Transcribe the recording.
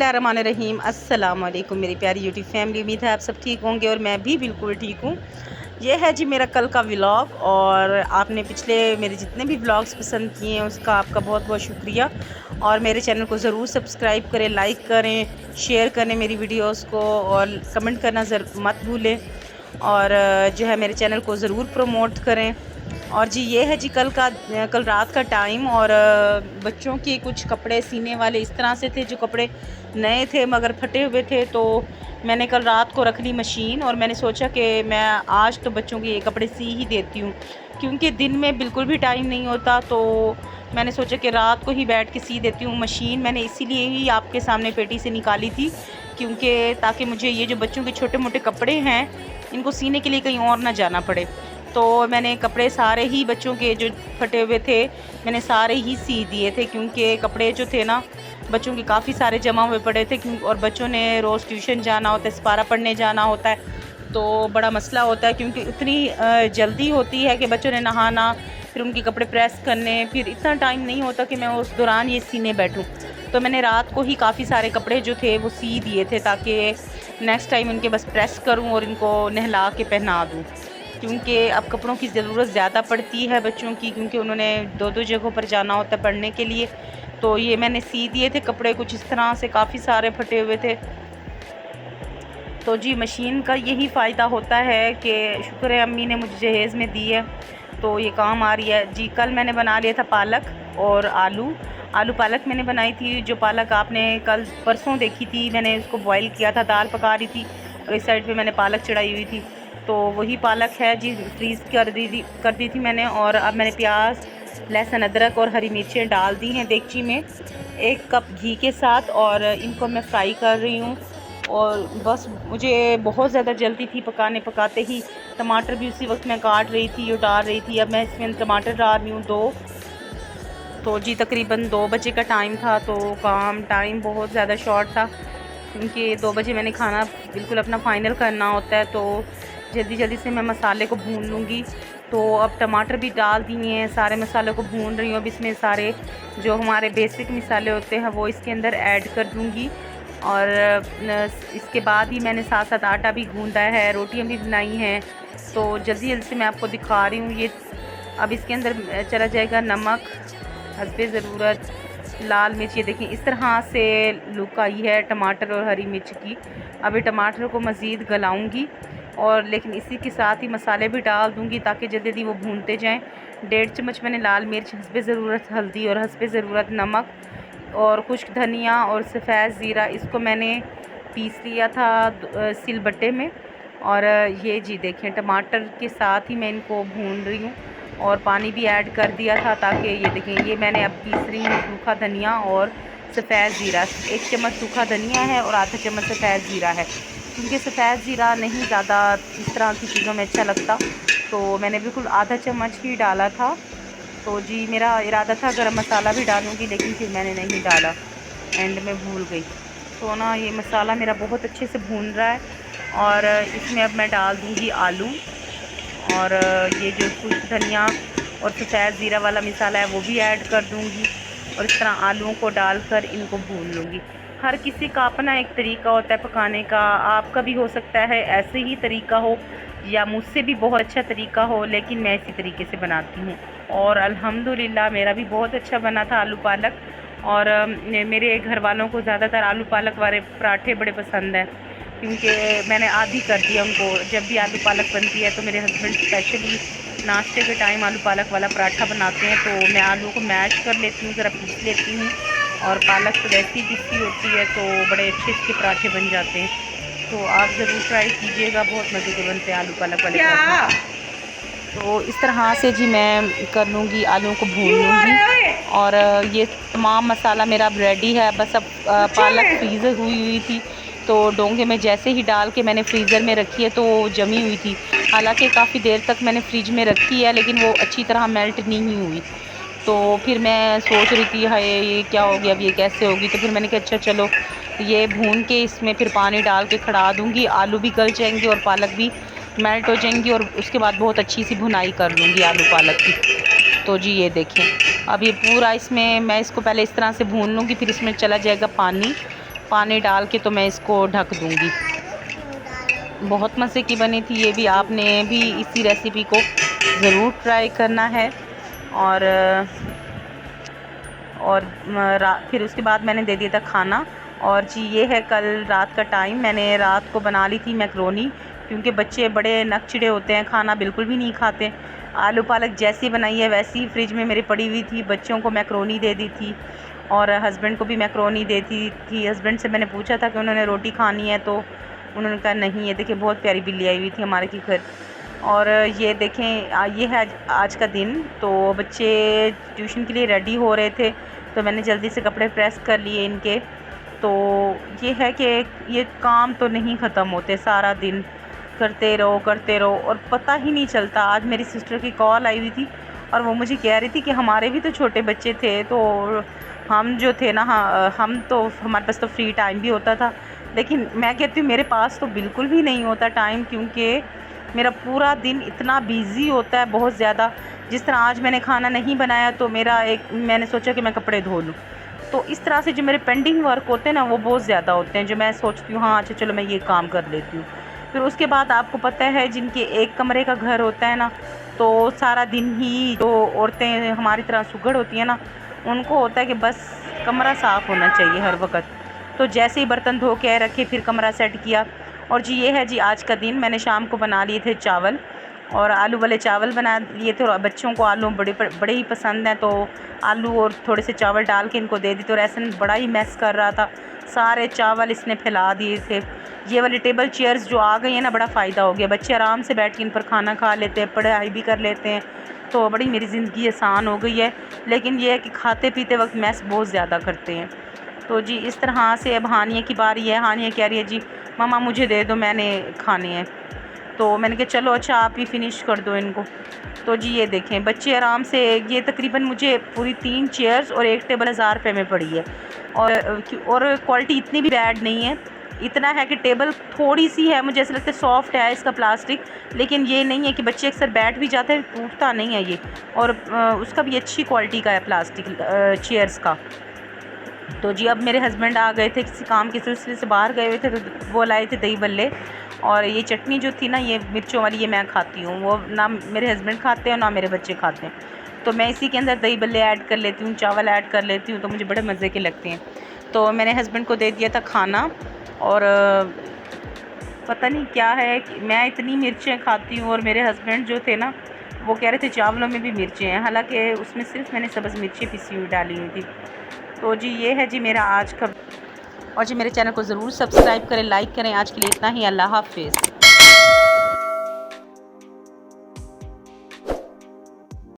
बिस्मिल्लाहिर्रहमानिर्रहीम। अस्सलाम वालेकुम मेरी प्यारी यूट्यूब फैमिली। उम्मीद है आप सब ठीक होंगे और मैं भी बिल्कुल ठीक हूँ। ये है जी मेरा कल का व्लॉग, और आपने पिछले मेरे जितने भी व्लॉग्स पसंद किए हैं उसका आपका बहुत बहुत शुक्रिया। और मेरे चैनल को ज़रूर सब्सक्राइब करें, लाइक करें, शेयर करें मेरी वीडियोस को, और कमेंट करना मत भूलें। और जो है मेरे चैनल को ज़रूर प्रमोट करें। और जी ये है जी कल रात का टाइम, और बच्चों के कुछ कपड़े सीने वाले इस तरह से थे, जो कपड़े नए थे मगर फटे हुए थे। तो मैंने कल रात को रख ली मशीन, और मैंने सोचा कि मैं आज तो बच्चों के ये कपड़े सी ही देती हूँ, क्योंकि दिन में बिल्कुल भी टाइम नहीं होता। तो मैंने सोचा कि रात को ही बैठ के सी देती हूँ। मशीन मैंने इसीलिए ही आपके सामने पेटी से निकाली थी, क्योंकि ताकि मुझे ये जो बच्चों के छोटे मोटे कपड़े हैं इनको सीने के लिए कहीं और ना जाना पड़े। तो मैंने कपड़े सारे ही बच्चों के जो फटे हुए थे मैंने सारे ही सी दिए थे, क्योंकि कपड़े जो थे ना बच्चों के काफ़ी सारे जमा हुए पड़े थे। और बच्चों ने रोज़ ट्यूशन जाना होता है, सिपारा पढ़ने जाना होता है, तो बड़ा मसला होता है, क्योंकि इतनी जल्दी होती है कि बच्चों ने नहाना, फिर उनके कपड़े प्रेस करने, फिर इतना टाइम नहीं होता कि मैं उस दौरान ये सीने बैठूं। तो मैंने रात को ही काफ़ी सारे कपड़े जो थे वो सी दिए थे, ताकि नेक्स्ट टाइम उनके बस प्रेस करूं और इनको नहला के पहना दूं, क्योंकि अब कपड़ों की ज़रूरत ज़्यादा पड़ती है बच्चों की, क्योंकि उन्होंने दो दो जगहों पर जाना होता है पढ़ने के लिए। तो ये मैंने सी दिए थे कपड़े कुछ इस तरह से, काफ़ी सारे फटे हुए थे। तो जी मशीन का यही फ़ायदा होता है कि शुक्र है अम्मी ने मुझे जहेज़ में दी है, तो ये काम आ रही है। जी कल मैंने बना लिया था पालक और आलू पालक मैंने बनाई थी। जो पालक आपने कल परसों देखी थी, मैंने उसको बॉईल किया था, दाल पका रही थी और इस साइड पे मैंने पालक चढ़ाई हुई थी। तो वही पालक है जी, फ्रीज़ कर दी थी मैंने। और अब मैंने प्याज, लहसुन, अदरक और हरी मिर्चें डाल दी हैं देगची में 1 कप घी के साथ, और इनको मैं फ्राई कर रही हूँ। और बस मुझे बहुत ज़्यादा जल्दी थी पकाते ही। टमाटर भी उसी वक्त मैं काट रही थी और डाल रही थी। अब मैं इसमें टमाटर डाल रही हूँ 2। तो जी तकरीबन 2 बजे का टाइम था, तो टाइम बहुत ज़्यादा शॉर्ट था, क्योंकि 2 बजे मैंने खाना बिल्कुल अपना फ़ाइनल करना होता है। तो जल्दी जल्दी से मैं मसाले को भून लूँगी। तो अब टमाटर भी डाल दिए हैं, सारे मसालों को भून रही हूँ। अब इसमें सारे जो हमारे बेसिक मसाले होते हैं वो इसके अंदर ऐड कर दूँगी। और इसके बाद ही मैंने साथ साथ आटा भी गूँधा है, रोटियाँ भी बनाई हैं। तो जल्दी जल्दी से मैं आपको दिखा रही हूँ ये। अब इसके अंदर चला जाएगा नमक हस्बे ज़रूरत, लाल मिर्च, ये देखिए इस तरह से लुक आई है टमाटर और हरी मिर्च की। अभी टमाटर को मज़ीद गलाऊंगी, और लेकिन इसी के साथ ही मसाले भी डाल दूंगी ताकि जल्दी जल्दी वो भूनते जाएं। 1.5 चम्मच मैंने लाल मिर्च, हस्बे ज़रूरत हल्दी और हस्बे ज़रूरत नमक और खुश्क धनिया और सफ़ेद ज़ीरा, इसको मैंने पीस लिया था सिलबट्टे में। और ये जी देखें टमाटर के साथ ही मैं इनको भून रही हूँ, और पानी भी ऐड कर दिया था, ताकि ये देखें ये मैंने अब पीस रही हूँ सूखा धनिया और सफ़ेद ज़ीरा। 1 चम्मच सूखा धनिया है और आधा चम्मच सफ़ेद ज़ीरा है, क्योंकि सफ़ेद ज़ीरा नहीं ज़्यादा इस तरह की चीज़ों में अच्छा लगता, तो मैंने बिल्कुल आधा चम्मच ही डाला था। तो जी मेरा इरादा था गरम मसाला भी डालूँगी, लेकिन फिर मैंने नहीं डाला, एंड में भूल गई। तो ना ये मसाला मेरा बहुत अच्छे से भून रहा है, और इसमें अब मैं डाल दूँगी आलू, और ये जो खुश्क धनिया और सफ़ेद ज़ीरा वाला मसाला है वो भी ऐड कर दूँगी, और इस तरह आलूओं को डालकर इनको भून लूँगी। हर किसी का अपना एक तरीका होता है पकाने का, आपका भी हो सकता है ऐसे ही तरीका हो, या मुझसे भी बहुत अच्छा तरीका हो, लेकिन मैं इसी तरीके से बनाती हूँ। और अल्हम्दुलिल्लाह मेरा भी बहुत अच्छा बना था आलू पालक। और मेरे घर वालों को ज़्यादातर आलू पालक वाले पराठे बड़े पसंद हैं, क्योंकि मैंने आदी कर दिया उनको। जब भी आलू पालक बनती है तो मेरे हस्बैंड स्पेशली नाश्ते के टाइम आलू पालक वाला पराठा बनाते हैं, तो मैं आलू को मैश कर लेती हूँ, ज़रा पीस लेती हूँ, और पालक तो वैसी पिसी होती है तो बड़े अच्छे इसके पराठे बन जाते हैं। तो आप ज़रूर ट्राई कीजिएगा, बहुत मज़े के बनते हैं आलू पालक वाले पराठे। तो इस तरह से जी मैं कर लूँगी, आलू को भून लूँगी, और ये तमाम मसाला मेरा अब रेडी है। बस अब पालक फ्रीज़र हुई थी, तो डोंगे में जैसे ही डाल के मैंने फ्रीज़र में रखी है तो जमी हुई थी। हालांकि काफ़ी देर तक मैंने फ्रिज में रखी है, लेकिन वो अच्छी तरह मेल्ट नहीं हुई। तो फिर मैं सोच रही थी हाय ये क्या हो गया, अब ये कैसे होगी। तो फिर मैंने कहा अच्छा चलो ये भून के इसमें फिर पानी डाल के खड़ा दूँगी, आलू भी गल जाएंगे और पालक भी मेल्ट हो जाएंगी, और उसके बाद बहुत अच्छी सी भुनाई कर लूँगी आलू पालक की। तो जी ये देखें अब ये पूरा इसमें मैं इसको पहले इस तरह से भून लूँगी, फिर इसमें चला जाएगा पानी, पानी डाल के तो मैं इसको ढक दूँगी। बहुत मज़े की बनी थी ये भी, आपने भी इसी रेसिपी को ज़रूर ट्राई करना है। और फिर उसके बाद मैंने दे दिया था खाना। और जी ये है कल रात का टाइम, मैंने रात को बना ली थी मैकरोनी, क्योंकि बच्चे बड़े नकचिड़े होते हैं, खाना बिल्कुल भी नहीं खाते। आलू पालक जैसी बनाई है वैसी ही फ्रिज में मेरी पड़ी हुई थी। बच्चों को मैकरोनी दे दी थी और हस्बैंड को भी मैकरोनी दे दी थी। हस्बैंड से मैंने पूछा था कि उन्होंने रोटी खानी है, तो उन्होंने कहा नहीं है। देखिए बहुत प्यारी बिल्ली आई हुई थी हमारे के घर। और ये देखें ये है आज का दिन। तो बच्चे ट्यूशन के लिए रेडी हो रहे थे, तो मैंने जल्दी से कपड़े प्रेस कर लिए इनके। तो ये है कि ये काम तो नहीं ख़त्म होते, सारा दिन करते रहो और पता ही नहीं चलता। आज मेरी सिस्टर की कॉल आई हुई थी और वो मुझे कह रही थी कि हमारे भी तो छोटे बच्चे थे, तो हम जो थे ना, हम तो हमारे पास तो फ्री टाइम भी होता था। लेकिन मैं कहती हूँ मेरे पास तो बिल्कुल भी नहीं होता टाइम, क्योंकि मेरा पूरा दिन इतना बिज़ी होता है, बहुत ज़्यादा। जिस तरह आज मैंने खाना नहीं बनाया तो मैंने सोचा कि मैं कपड़े धो लूँ। तो इस तरह से जो मेरे पेंडिंग वर्क होते हैं ना, वो बहुत ज़्यादा होते हैं, जो मैं सोचती हूँ हाँ अच्छा चलो मैं ये काम कर लेती हूँ। फिर उसके बाद आपको पता है जिनके एक कमरे का घर होता है ना, तो सारा दिन ही जो औरतें हमारी तरह सुघड़ होती हैं ना, उनको होता है कि बस कमरा साफ़ होना चाहिए हर वक्त। तो जैसे ही बर्तन धो के रखे फिर कमरा सेट किया। और जी ये है जी आज का दिन। मैंने शाम को बना लिए थे चावल, और आलू वाले चावल बना लिए थे। और बच्चों को आलू बड़े ही पसंद हैं, तो आलू और थोड़े से चावल डाल के इनको दे दी। तो ऐसा बड़ा ही मैस कर रहा था, सारे चावल इसने फैला दिए थे। ये वाली टेबल चेयर्स जो आ गई हैं ना, बड़ा फ़ायदा हो गया। बच्चे आराम से बैठ के इन पर खाना खा लेते हैं, पढ़ाई भी कर लेते हैं। तो बड़ी मेरी ज़िंदगी आसान हो गई है। लेकिन ये है कि खाते पीते वक्त मैस बहुत ज़्यादा करते हैं। तो जी इस तरह से अब हानिया की बारी है। हानिया कह रही है जी मम्मा मुझे दे दो, मैंने खाने हैं। तो मैंने कहा चलो अच्छा आप ही फ़िनिश कर दो इनको। तो जी ये देखें बच्चे आराम से, ये तकरीबन मुझे पूरी 3 चेयर्स और एक टेबल 1000 रुपये में पड़ी है। और क्वालिटी इतनी भी बैड नहीं है। इतना है कि टेबल थोड़ी सी है, मुझे ऐसा लगता है सॉफ्ट है इसका प्लास्टिक, लेकिन ये नहीं है कि बच्चे अक्सर बैठ भी जाते हैं, टूटता नहीं है ये। और उसका भी अच्छी क्वालिटी का है प्लास्टिक चेयर्स का। तो जी अब मेरे हस्बैंड आ गए थे, किसी काम के सिलसिले से बाहर गए हुए थे, तो वो लाए थे दही बल्ले। और ये चटनी जो थी ना, ये मिर्चों वाली, ये मैं खाती हूँ, वो ना मेरे हस्बैंड खाते हैं ना मेरे बच्चे खाते हैं। तो मैं इसी के अंदर दही बल्ले ऐड कर लेती हूँ, चावल ऐड कर लेती हूँ, तो मुझे बड़े मज़े के लगते हैं। तो मैंने हस्बैंड को दे दिया था खाना। और पता नहीं क्या है कि मैं इतनी मिर्चें खाती हूँ, और मेरे हस्बैंड जो थे ना, वो कह रहे थे चावलों में भी मिर्चें हैं, हालांकि उसमें सिर्फ मैंने सब्ज़ मिर्ची पिसी हुई डाली हुई थी। तो जी ये है जी मेरा आज का। और जी मेरे चैनल को ज़रूर सब्सक्राइब करें, लाइक करें। आज के लिए इतना ही, अल्लाह हाफ़िज़।